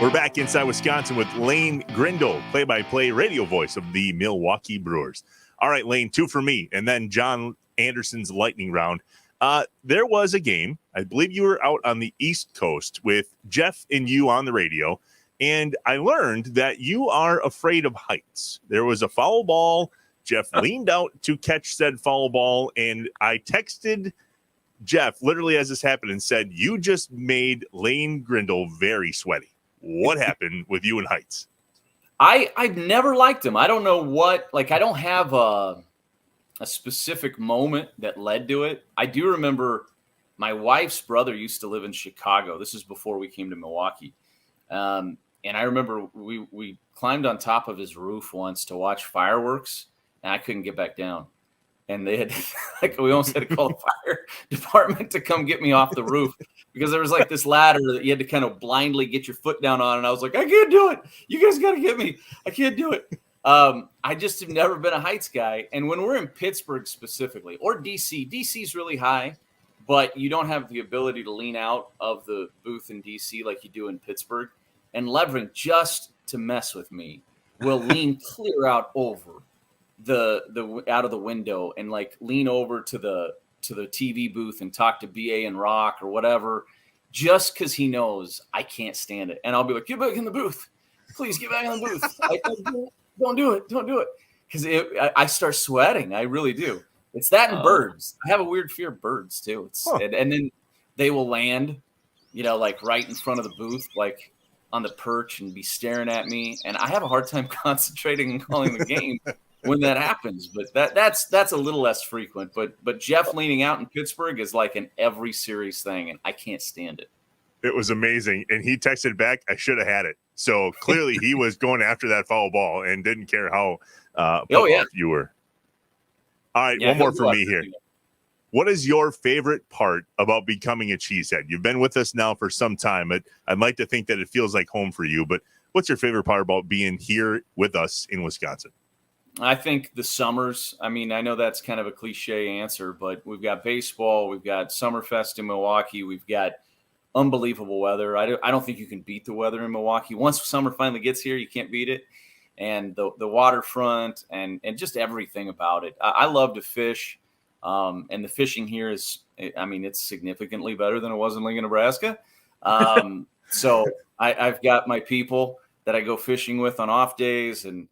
We're back inside Wisconsin with Lane Grindle, play-by-play radio voice of the Milwaukee Brewers. All right, Lane, 2 for me, and then John Anderson's lightning round. There was a game, I believe you were out on the East Coast with Jeff and you on the radio, and I learned that you are afraid of heights. There was a foul ball. Jeff leaned out to catch said foul ball, and I texted Jeff literally as this happened and said, you just made Lane Grindle very sweaty. What happened with you and heights? I've never liked him. I don't know what, I don't have a specific moment that led to it. I do remember my wife's brother used to live in Chicago. This is before we came to Milwaukee. And I remember we climbed on top of his roof once to watch fireworks, and I couldn't get back down. And they had, we almost had to call the fire department to come get me off the roof because there was this ladder that you had to kind of blindly get your foot down on. And I was like, I can't do it. You guys got to get me. I can't do it. I just have never been a heights guy. And when we're in Pittsburgh specifically, or DC's really high, but you don't have the ability to lean out of the booth in DC like you do in Pittsburgh. And Levering, just to mess with me, will lean clear out over the out of the window and lean over to the TV booth and talk to BA and Rock or whatever, just because he knows I can't stand it. And I'll be like, get back in the booth. Please get back in the booth. Don't do it. Don't do it. Because I start sweating. I really do. It's that and birds. I have a weird fear of birds too. And then they will land, right in front of the booth, on the perch and be staring at me. And I have a hard time concentrating and calling the game when that happens. But that's a little less frequent. But Jeff leaning out in Pittsburgh is like an every series thing, and I can't stand it. It was amazing. And he texted back, I should have had it. So clearly he was going after that foul ball and didn't care how you were. All right, one more for me here. What is your favorite part about becoming a cheesehead? You've been with us now for some time. I'd like to think that it feels like home for you, but what's your favorite part about being here with us in Wisconsin? I think the summers. I mean, I know that's kind of a cliche answer, but we've got baseball, we've got Summerfest in Milwaukee, we've got unbelievable weather. I don't think you can beat the weather in Milwaukee. Once summer finally gets here, you can't beat it. And the waterfront and just everything about it. I love to fish. And the fishing here is, it's significantly better than it was in Lincoln, Nebraska. So I've got my people that I go fishing with on off days. And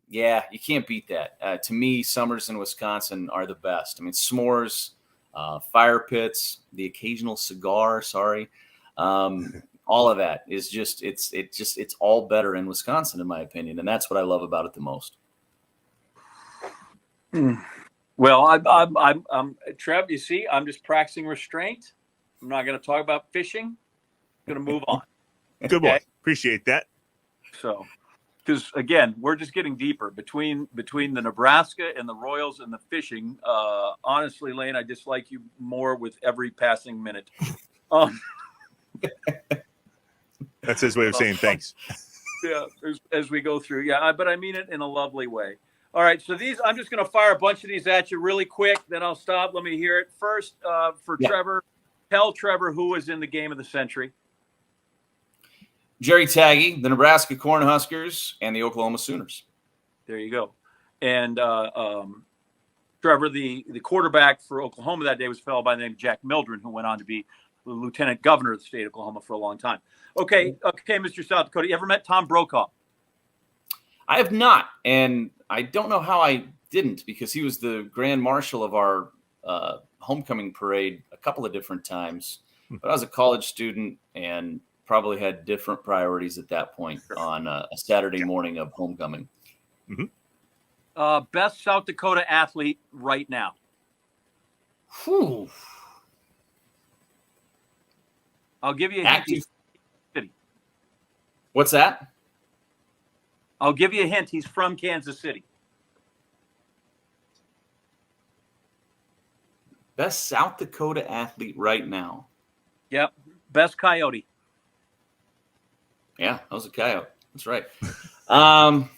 you can't beat that. To me, summers in Wisconsin are the best. S'mores, fire pits, the occasional cigar, all of that is just, it's all better in Wisconsin, in my opinion. And that's what I love about it the most. Well, I'm Trev, you see, I'm just practicing restraint. I'm not going to talk about fishing. I'm going to move on. Good boy. Appreciate that. So, because again, we're just getting deeper between the Nebraska and the Royals and the fishing. Honestly, Lane, I dislike you more with every passing minute. That's his way of saying thanks. Yeah, as we go through. Yeah, but I mean it in a lovely way. All right, so I'm just going to fire a bunch of these at you really quick, then I'll stop. Let me hear it. First, Trevor, tell Trevor who was in the game of the century. Jerry Taggy, the Nebraska Cornhuskers, and the Oklahoma Sooners. There you go. And Trevor, the quarterback for Oklahoma that day was a fellow by the name of Jack Mildren, who went on to be the lieutenant governor of the state of Oklahoma for a long time. Okay, Mr. South Dakota, you ever met Tom Brokaw? I have not, and I don't know how I didn't, because he was the grand marshal of our homecoming parade a couple of different times. But I was a college student and probably had different priorities at that point on a Saturday morning of homecoming. Mm-hmm. Best South Dakota athlete right now? Whew. I'll give you a hint. City. What's that? I'll give you a hint. He's from Kansas City. Best South Dakota athlete right now. Yep. Best Coyote. Yeah, that was a Coyote. That's right. I'm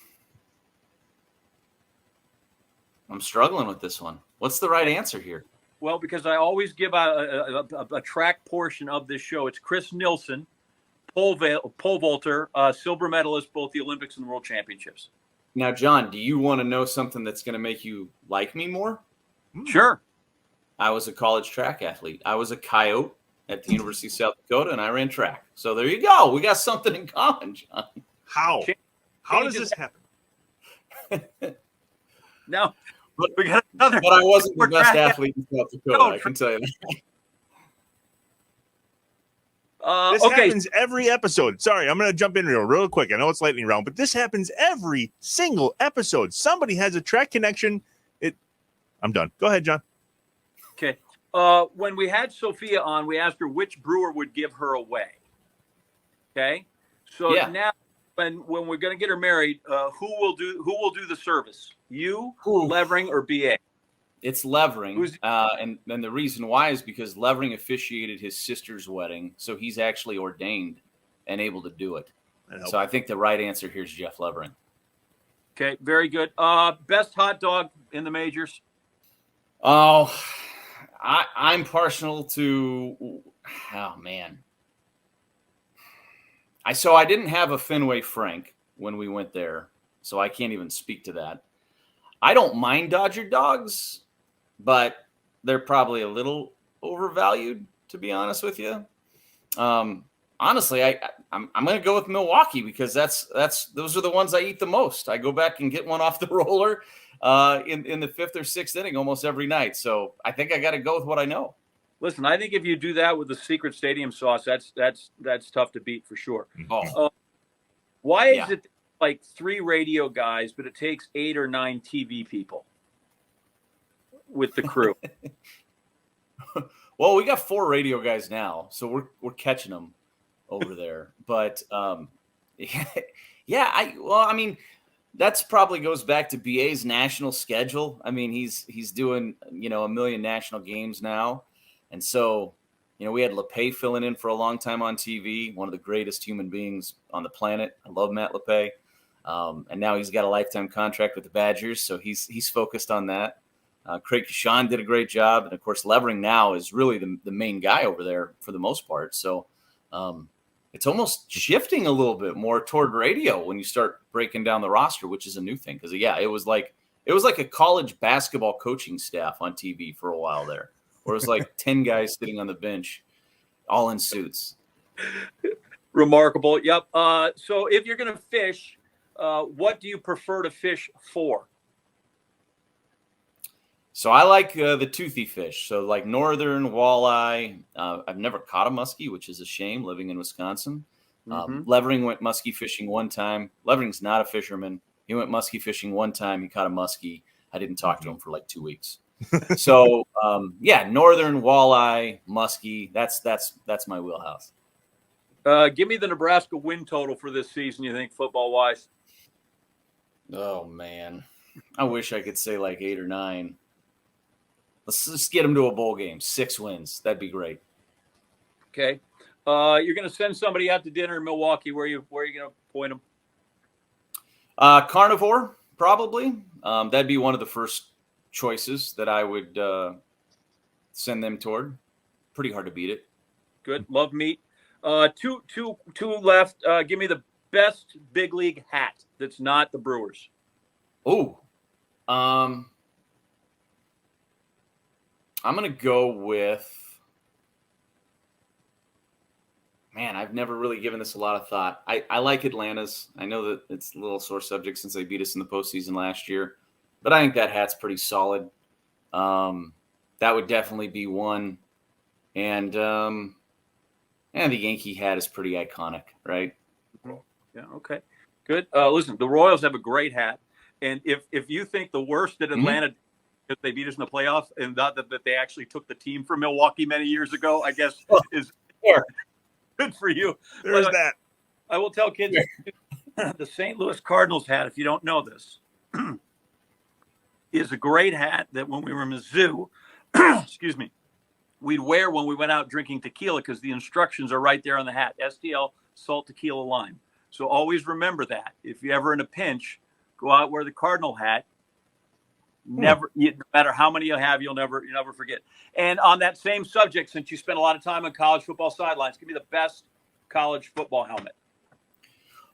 struggling with this one. What's the right answer here? Well, because I always give a track portion of this show. It's Chris Nilsson, pole vaulter, silver medalist, both the Olympics and the World Championships. Now, John, do you want to know something that's going to make you like me more? Sure. I was a college track athlete. I was a coyote at the University of South Dakota, and I ran track. So there you go. We got something in common, John. How does this happen? No, we got another. But I wasn't the best athlete in South Dakota, I can tell you that. This happens every episode. Sorry, I'm going to jump in real quick. I know it's lightning round, but this happens every single episode. Somebody has a track connection. I'm done. Go ahead, John. Okay. When we had Sophia on, we asked her which brewer would give her away. Okay. So now, when we're going to get her married, who will do the service? You, Levering, or BA? It's Levering, and the reason why is because Levering officiated his sister's wedding, so he's actually ordained and able to do it. So I think the right answer here is Jeff Levering. Okay, very good. Best hot dog in the majors? Oh, I'm partial to. Oh man, I didn't have a Fenway Frank when we went there, so I can't even speak to that. I don't mind Dodger dogs, but they're probably a little overvalued, to be honest with you. Honestly, I'm going to go with Milwaukee because those are the ones I eat the most. I go back and get one off the roller in the 5th or 6th inning almost every night. So I think I got to go with what I know. Listen, I think if you do that with the secret stadium sauce, that's tough to beat for sure. Why is it like 3 radio guys, but it takes 8 or 9 TV people with the crew? Well, we got 4 radio guys now, so we're catching them over there. But that's probably goes back to BA's national schedule. I mean, he's doing a million national games now, and so we had LePay filling in for a long time on TV, one of the greatest human beings on the planet. I love Matt LePay. And now he's got a lifetime contract with the Badgers, so he's focused on that. Craig Deshawn did a great job, and of course Levering now is really the main guy over there for the most part. So it's almost shifting a little bit more toward radio when you start breaking down the roster, which is a new thing because it was like a college basketball coaching staff on TV for a while there, where it was like 10 guys sitting on the bench, all in suits. Remarkable. Yep. So if you're going to fish, what do you prefer to fish for? So I like the toothy fish. So like northern walleye. I've never caught a muskie, which is a shame living in Wisconsin. Levering went muskie fishing one time. Levering's not a fisherman. He went muskie fishing one time. He caught a muskie. I didn't talk to him for like 2 weeks. So northern walleye, muskie. That's my wheelhouse. Give me the Nebraska win total for this season, you think, football-wise? Oh, man. I wish I could say like 8 or 9. Let's just get them to a bowl game. 6 wins. That'd be great. Okay. You're going to send somebody out to dinner in Milwaukee. Where are you going to point them? Carnivore, probably. That'd be one of the first choices that I would send them toward. Pretty hard to beat it. Good. Love meat. Two left. Give me the best big league hat that's not the Brewers. I'm going to go with, man, I've never really given this a lot of thought. I like Atlanta's. I know that it's a little sore subject since they beat us in the postseason last year, but I think that hat's pretty solid. That would definitely be one. And the Yankee hat is pretty iconic, right? Yeah, okay. Good. Listen, the Royals have a great hat. And if you think the worst that Atlanta if they beat us in the playoffs and not that they actually took the team from Milwaukee many years ago, I guess is good for you. There's that. I will tell kids the St. Louis Cardinals hat, if you don't know this, is a great hat that when we were in Mizzou, excuse me, we'd wear when we went out drinking tequila because the instructions are right there on the hat. STL, salt, tequila, lime. So always remember that. If you're ever in a pinch, go out, wear the Cardinal hat. No matter how many you have, you'll never forget. And on that same subject, since you spent a lot of time on college football sidelines, give me the best college football helmet?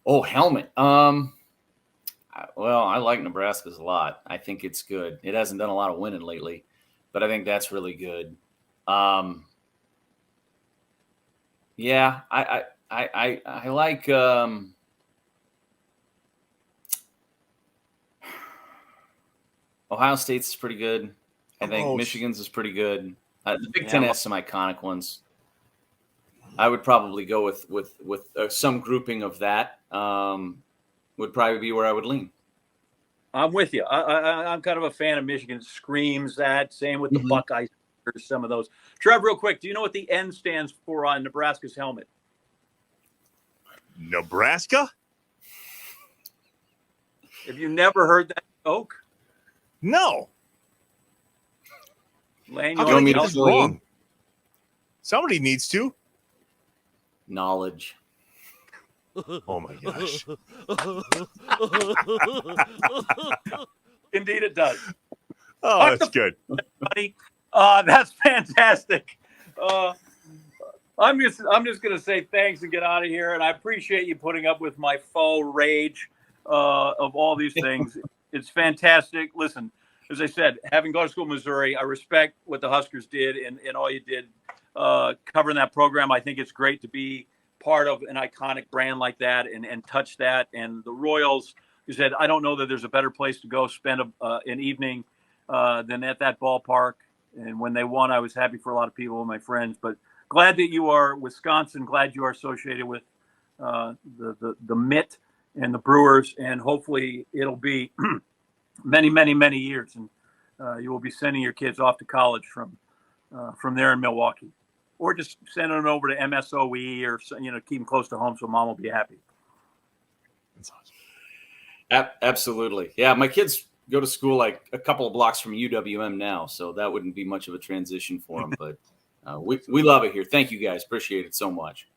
Oh, helmet. Well, I like Nebraska's a lot. I think it's good. It hasn't done a lot of winning lately, but I think that's really good. Yeah, I like Ohio State's is pretty good. I think Gross. Michigan's is pretty good. The Big Yeah, Ten has some iconic ones. I would probably go with some grouping of that. Would probably be where I would lean. I'm with you. I'm kind of a fan of Michigan. Screams that. Same with the Mhm. Buckeyes. Some of those. Trev, real quick, do you know what the N stands for on Nebraska's helmet? Nebraska? Have you never heard that joke? No. Lane, How you can I want me get to this fill you in? wrong? Somebody needs to. Knowledge. Oh my gosh. Indeed, it does. Oh, that's good. Buddy. That's fantastic. I'm just gonna say thanks and get out of here. And I appreciate you putting up with my faux rage of all these things. It's fantastic. Listen, as I said, having gone to school in Missouri, I respect what the Huskers did and all you did covering that program. I think it's great to be part of an iconic brand like that and touch that. And the Royals, you said, I don't know that there's a better place to go spend an evening than at that ballpark. And when they won, I was happy for a lot of people and my friends. But glad that you are Wisconsin. Glad you are associated with the Mitt and the Brewers. And hopefully it'll be many, many, many years. And you will be sending your kids off to college from there in Milwaukee. Or just sending them over to MSOE or, keep them close to home so mom will be happy. That's awesome. Absolutely. Yeah, my kids go to school like a couple of blocks from UWM now, so that wouldn't be much of a transition for them. But we love it here. Thank you guys. Appreciate it so much.